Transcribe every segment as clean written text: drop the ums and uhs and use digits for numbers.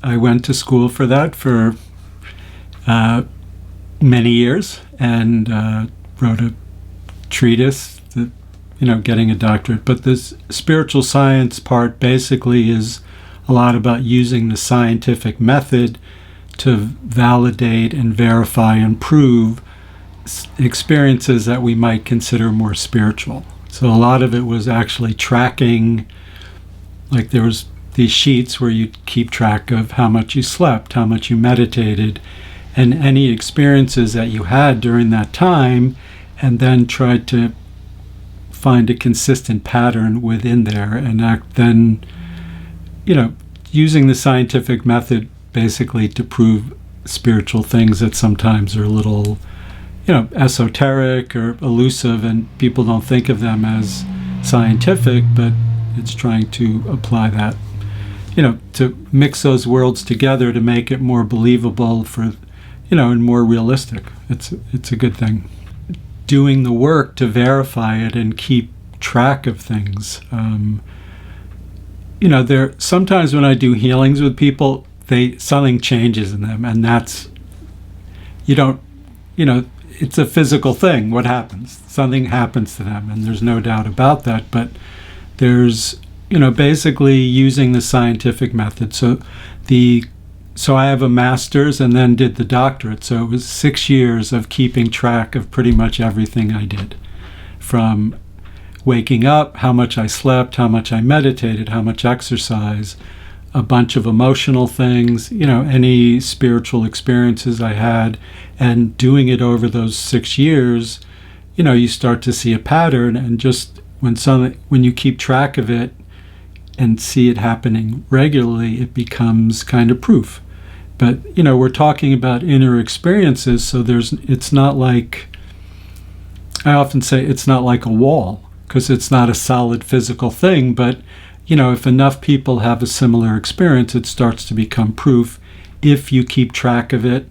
I went to school for that for many years and wrote a treatise, getting a doctorate. But this spiritual science part basically is a lot about using the scientific method to validate and verify and prove experiences that we might consider more spiritual. So a lot of it was actually tracking, like there was these sheets where you keep track of how much you slept, how much you meditated, and any experiences that you had during that time, and then tried to find a consistent pattern within there, and then, using the scientific method basically to prove spiritual things that sometimes are a little, esoteric or elusive, and people don't think of them as scientific, but it's trying to apply that, to mix those worlds together to make it more believable for, and more realistic. It's a good thing. Doing the work to verify it and keep track of things. There sometimes when I do healings with people, something changes in them, and that's, it's a physical thing. What happens? Something happens to them, and there's no doubt about that. But there's, basically using the scientific method. So I have a master's and then did the doctorate. So it was 6 years of keeping track of pretty much everything I did, from waking up, how much I slept, how much I meditated, how much exercise, a bunch of emotional things, any spiritual experiences I had, and doing it over those 6 years, you start to see a pattern, and just when you keep track of it and see it happening regularly, it becomes kind of proof. But, we're talking about inner experiences, so it's not like, I often say it's not like a wall, because it's not a solid physical thing, but, if enough people have a similar experience, it starts to become proof if you keep track of it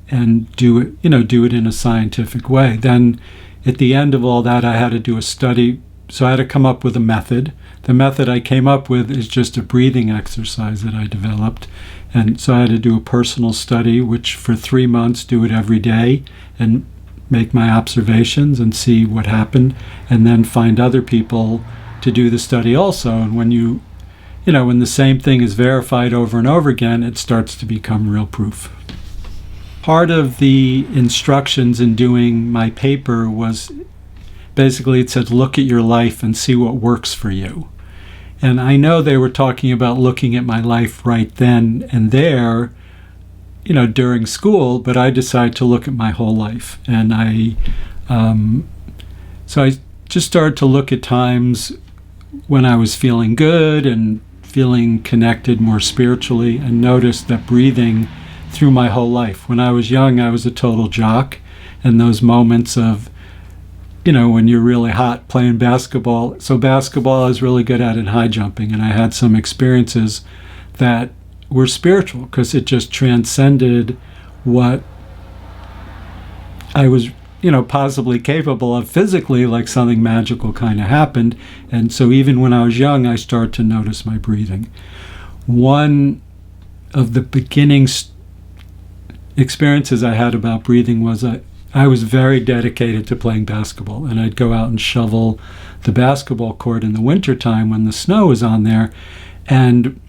and do it in a scientific way. Then at the end of all that, I had to do a study. So I had to come up with a method. The method I came up with is just a breathing exercise that I developed. And so I had to do a personal study, which for 3 months, do it every day and make my observations and see what happened, and then find other people to do the study also. And when when the same thing is verified over and over again, it starts to become real proof. Part of the instructions in doing my paper was basically, it said, look at your life and see what works for you. And I know they were talking about looking at my life right then and there, during school, but I decided to look at my whole life. And so I just started to look at times when I was feeling good and feeling connected more spiritually, and noticed that breathing through my whole life. When I was young, I was a total jock, and those moments of, when you're really hot playing basketball. So basketball I was really good at in high jumping, and I had some experiences that were spiritual because it just transcended what I was, possibly capable of physically, like something magical kind of happened. And so even when I was young, I started to notice my breathing. One of the beginning experiences I had about breathing was I was very dedicated to playing basketball, and I'd go out and shovel the basketball court in the wintertime when the snow was on there, and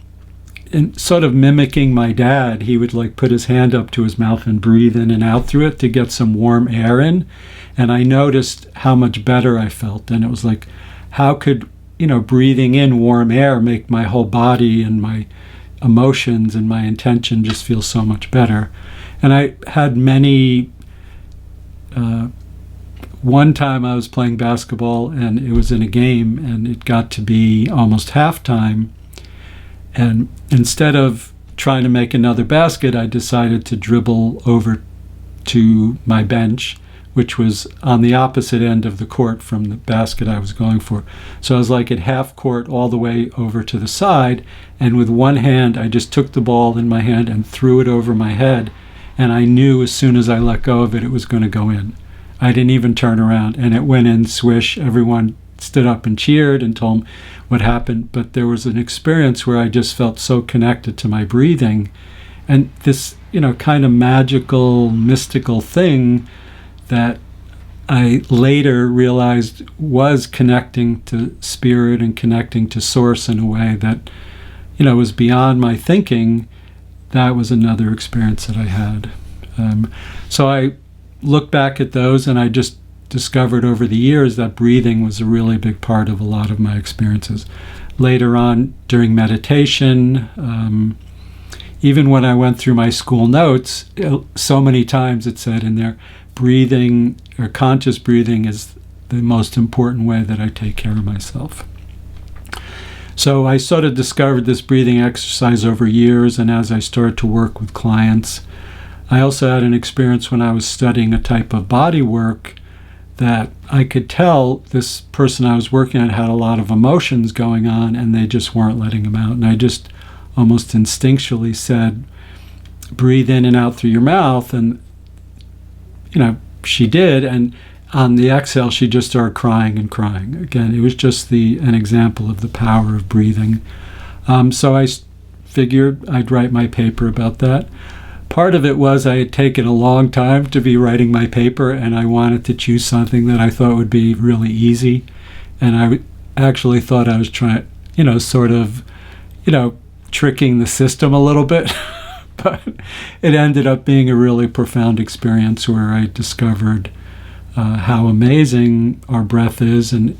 sort of mimicking my dad, he would like put his hand up to his mouth and breathe in and out through it to get some warm air in. And I noticed how much better I felt. And it was like, how could, breathing in warm air make my whole body and my emotions and my intention just feel so much better? And I had many, one time I was playing basketball and it was in a game, and it got to be almost halftime. And instead of trying to make another basket, I decided to dribble over to my bench, which was on the opposite end of the court from the basket I was going for. So I was like at half court all the way over to the side, and with one hand, I just took the ball in my hand and threw it over my head. And I knew as soon as I let go of it, it was going to go in. I didn't even turn around, and it went in, swish. Everyone stood up and cheered and told him what happened. But there was an experience where I just felt so connected to my breathing, and this, kind of magical, mystical thing that I later realized was connecting to spirit and connecting to source in a way that, was beyond my thinking. That was another experience that I had. So I look back at those, and I just discovered over the years that breathing was a really big part of a lot of my experiences. Later on, during meditation, even when I went through my school notes, so many times it said in there, breathing or conscious breathing is the most important way that I take care of myself. So I sort of discovered this breathing exercise over years, and as I started to work with clients, I also had an experience when I was studying a type of body work that I could tell this person I was working at had a lot of emotions going on, and they just weren't letting them out. And I just almost instinctually said, breathe in and out through your mouth. And, she did. And on the exhale, she just started crying and crying. Again, it was just an example of the power of breathing. So I figured I'd write my paper about that. Part of it was I had taken a long time to be writing my paper, and I wanted to choose something that I thought would be really easy. And I actually thought I was trying, tricking the system a little bit. But it ended up being a really profound experience where I discovered how amazing our breath is. And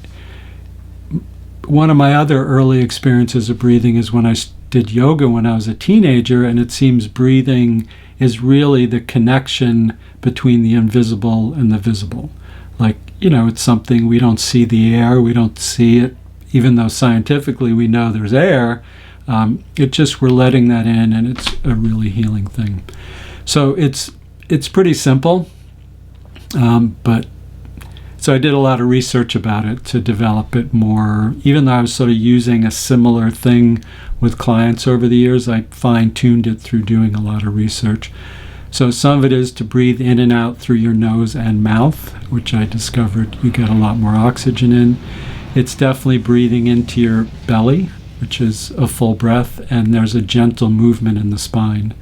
one of my other early experiences of breathing is when I did yoga when I was a teenager, and it seems breathing is really the connection between the invisible and the visible. It's something we don't see the air, we don't see it, even though scientifically we know there's air. We're letting that in, and it's a really healing thing. So it's pretty simple, but so I did a lot of research about it to develop it more. Even though I was sort of using a similar thing with clients over the years, I fine-tuned it through doing a lot of research. So some of it is to breathe in and out through your nose and mouth, which I discovered you get a lot more oxygen in. It's definitely breathing into your belly, which is a full breath, and there's a gentle movement in the spine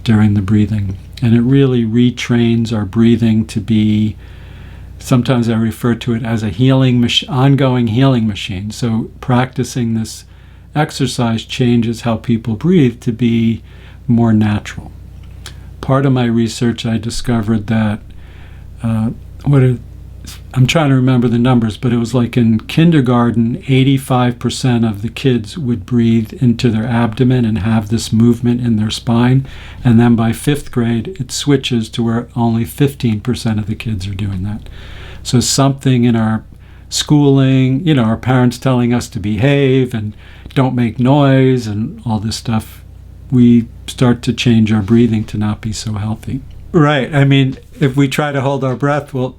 during the breathing. And it really retrains our breathing to be, sometimes I refer to it as a ongoing healing machine. So practicing this exercise changes how people breathe to be more natural. Part of my research, I discovered that, I'm trying to remember the numbers, but it was like in kindergarten, 85% of the kids would breathe into their abdomen and have this movement in their spine. And then by 5th grade, it switches to where only 15% of the kids are doing that. So something in our schooling, our parents telling us to behave and don't make noise and all this stuff, we start to change our breathing to not be so healthy. Right. I mean, if we try to hold our breath, well,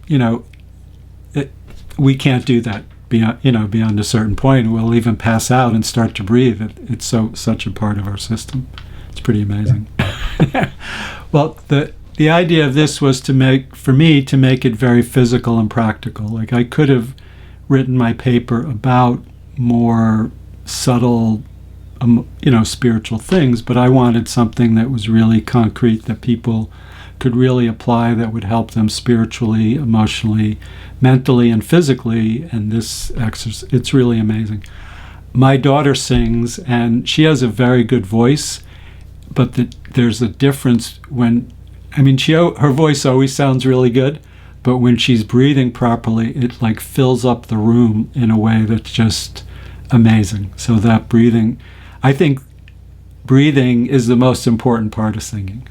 we can't do that beyond a certain point. We'll even pass out and start to breathe. It's such a part of our system. It's pretty amazing. Well, the idea of this was to make it very physical and practical. Like I could have written my paper about more subtle, spiritual things, but I wanted something that was really concrete that people could really apply, that would help them spiritually, emotionally, mentally, and physically. And this exercise, it's really amazing. My daughter sings, and she has a very good voice, but there's a difference her voice always sounds really good, but when she's breathing properly, it like fills up the room in a way that's just amazing. So that breathing, I think breathing is the most important part of singing.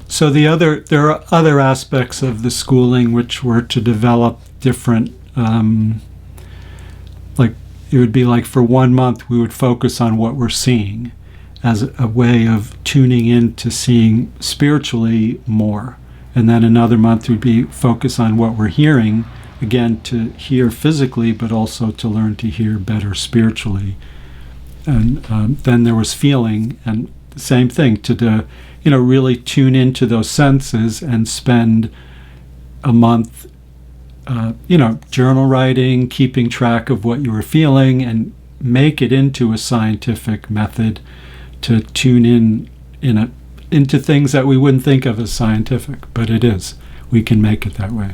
So there are other aspects of the schooling which were to develop different, it would be like for 1 month we would focus on what we're seeing as a way of tuning in to seeing spiritually more. And then another month would be focus on what we're hearing, again to hear physically, but also to learn to hear better spiritually. And then there was feeling, and the same thing, to really tune into those senses and spend a month journal writing, keeping track of what you were feeling, and make it into a scientific method to tune into things that we wouldn't think of as scientific, but it is. We can make it that way.